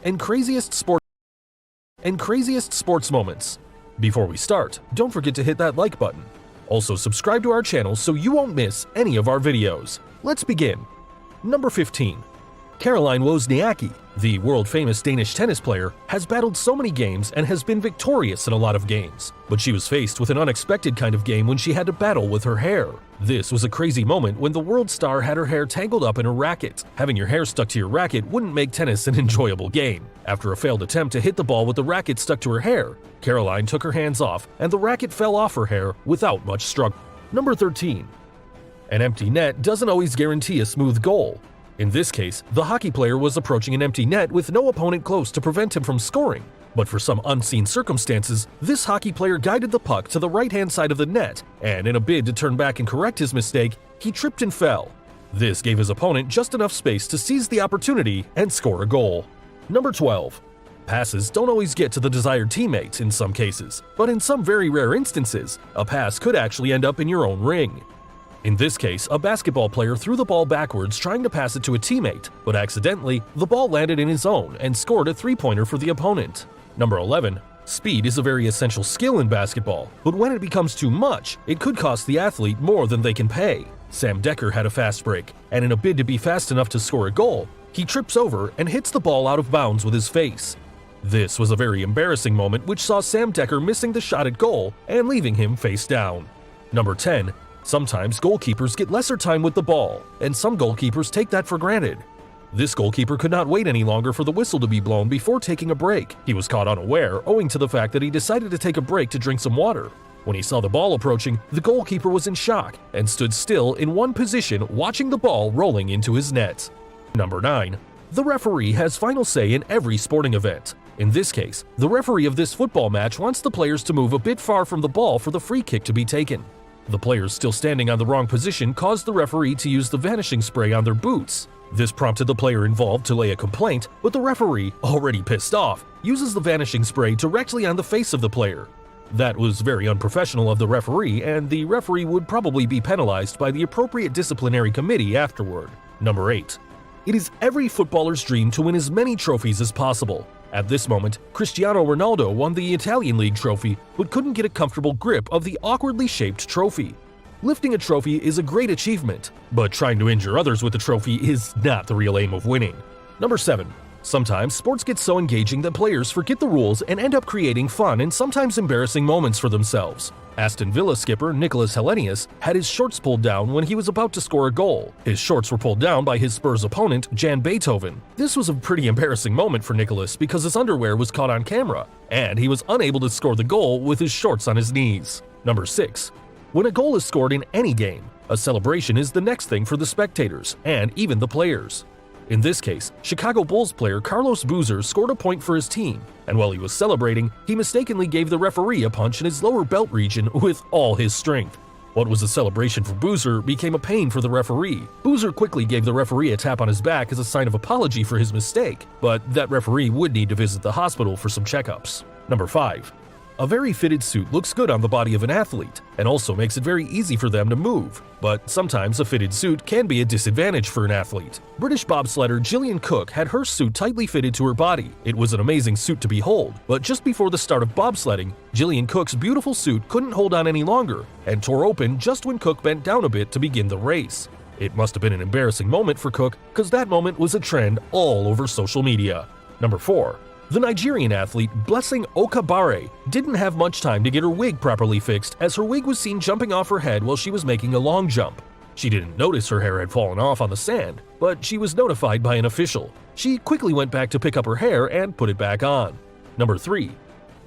and craziest sports moments. Before we start, don't forget to hit that like button. Also subscribe to our channel so you won't miss any of our videos. Let's begin. Number 15. Caroline Wozniacki, the world-famous Danish tennis player, has battled so many games and has been victorious in a lot of games. But she was faced with an unexpected kind of game when she had to battle with her hair. This was a crazy moment when the world star had her hair tangled up in a racket. Having your hair stuck to your racket wouldn't make tennis an enjoyable game. After a failed attempt to hit the ball with the racket stuck to her hair, Caroline took her hands off and the racket fell off her hair without much struggle. Number 13. An empty net doesn't always guarantee a smooth goal. In this case, the hockey player was approaching an empty net with no opponent close to prevent him from scoring. But for some unseen circumstances, this hockey player guided the puck to the right-hand side of the net, and in a bid to turn back and correct his mistake, he tripped and fell. This gave his opponent just enough space to seize the opportunity and score a goal. Number 12. Passes don't always get to the desired teammate in some cases, but in some very rare instances, a pass could actually end up in your own ring. In this case, a basketball player threw the ball backwards trying to pass it to a teammate, but accidentally, the ball landed in his own and scored a three-pointer for the opponent. Number 11. Speed is a very essential skill in basketball, but when it becomes too much, it could cost the athlete more than they can pay. Sam Decker had a fast break, and in a bid to be fast enough to score a goal, he trips over and hits the ball out of bounds with his face. This was a very embarrassing moment which saw Sam Decker missing the shot at goal and leaving him face down. Number 10. Sometimes goalkeepers get lesser time with the ball, and some goalkeepers take that for granted. This goalkeeper could not wait any longer for the whistle to be blown before taking a break. He was caught unaware owing to the fact that he decided to take a break to drink some water. When he saw the ball approaching, the goalkeeper was in shock and stood still in one position watching the ball rolling into his net. Number 9. The referee has final say in every sporting event. In this case, the referee of this football match wants the players to move a bit far from the ball for the free kick to be taken. The players still standing on the wrong position caused the referee to use the vanishing spray on their boots. This prompted the player involved to lay a complaint, but the referee, already pissed off, uses the vanishing spray directly on the face of the player. That was very unprofessional of the referee, and the referee would probably be penalized by the appropriate disciplinary committee afterward. Number 8. It is every footballer's dream to win as many trophies as possible. At this moment, Cristiano Ronaldo won the Italian League trophy but couldn't get a comfortable grip of the awkwardly shaped trophy. Lifting a trophy is a great achievement, but trying to injure others with the trophy is not the real aim of winning. Number 7. Sometimes sports get so engaging that players forget the rules and end up creating fun and sometimes embarrassing moments for themselves. Aston Villa skipper Nicolas Helenius had his shorts pulled down when he was about to score a goal. His shorts were pulled down by his Spurs opponent, Jan Beethoven. This was a pretty embarrassing moment for Nicolas because his underwear was caught on camera, and he was unable to score the goal with his shorts on his knees. Number 6. When a goal is scored in any game, a celebration is the next thing for the spectators and even the players. In this case, Chicago Bulls player Carlos Boozer scored a point for his team, and while he was celebrating, he mistakenly gave the referee a punch in his lower belt region with all his strength. What was a celebration for Boozer became a pain for the referee. Boozer quickly gave the referee a tap on his back as a sign of apology for his mistake, but that referee would need to visit the hospital for some checkups. Number 5. A very fitted suit looks good on the body of an athlete and also makes it very easy for them to move, but sometimes a fitted suit can be a disadvantage for an athlete. British bobsledder Gillian Cook had her suit tightly fitted to her body. It was an amazing suit to behold, but just before the start of bobsledding, Gillian Cook's beautiful suit couldn't hold on any longer and tore open just when Cook bent down a bit to begin the race. It must have been an embarrassing moment for Cook because that moment was a trend all over social media. Number 4. The Nigerian athlete Blessing Okabare didn't have much time to get her wig properly fixed as her wig was seen jumping off her head while she was making a long jump. She didn't notice her hair had fallen off on the sand, but she was notified by an official. She quickly went back to pick up her hair and put it back on. Number 3.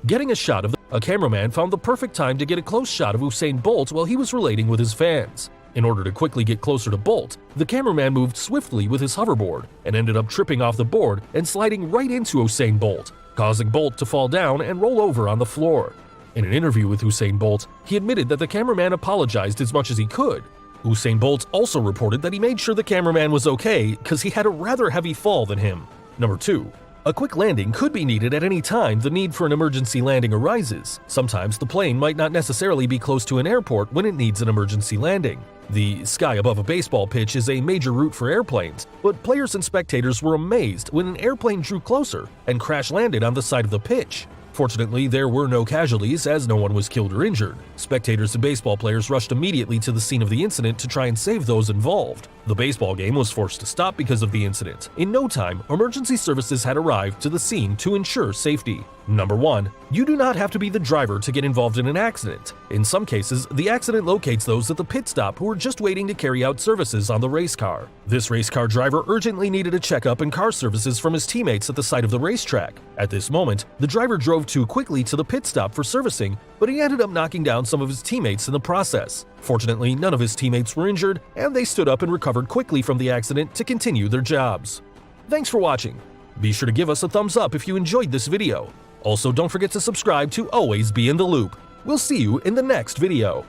Getting a shot of a cameraman found the perfect time to get a close shot of Usain Bolt while he was relating with his fans. In order to quickly get closer to Bolt, the cameraman moved swiftly with his hoverboard and ended up tripping off the board and sliding right into Usain Bolt, causing Bolt to fall down and roll over on the floor. In an interview with Usain Bolt, he admitted that the cameraman apologized as much as he could. Usain Bolt also reported that he made sure the cameraman was okay because he had a rather heavy fall than him. Number 2. A quick landing could be needed at any time the need for an emergency landing arises. Sometimes the plane might not necessarily be close to an airport when it needs an emergency landing. The sky above a baseball pitch is a major route for airplanes, but players and spectators were amazed when an airplane drew closer and crash landed on the side of the pitch. Fortunately, there were no casualties as no one was killed or injured. Spectators and baseball players rushed immediately to the scene of the incident to try and save those involved. The baseball game was forced to stop because of the incident. In no time, emergency services had arrived to the scene to ensure safety. Number 1. You do not have to be the driver to get involved in an accident. In some cases, the accident locates those at the pit stop who are just waiting to carry out services on the race car. This race car driver urgently needed a checkup and car services from his teammates at the site of the racetrack. At this moment, the driver drove too quickly to the pit stop for servicing, but he ended up knocking down some of his teammates in the process. Fortunately, none of his teammates were injured, and they stood up and recovered quickly from the accident to continue their jobs. Thanks for watching. Be sure to give us a thumbs up if you enjoyed this video. Also, don't forget to subscribe to always be in the loop. We'll see you in the next video.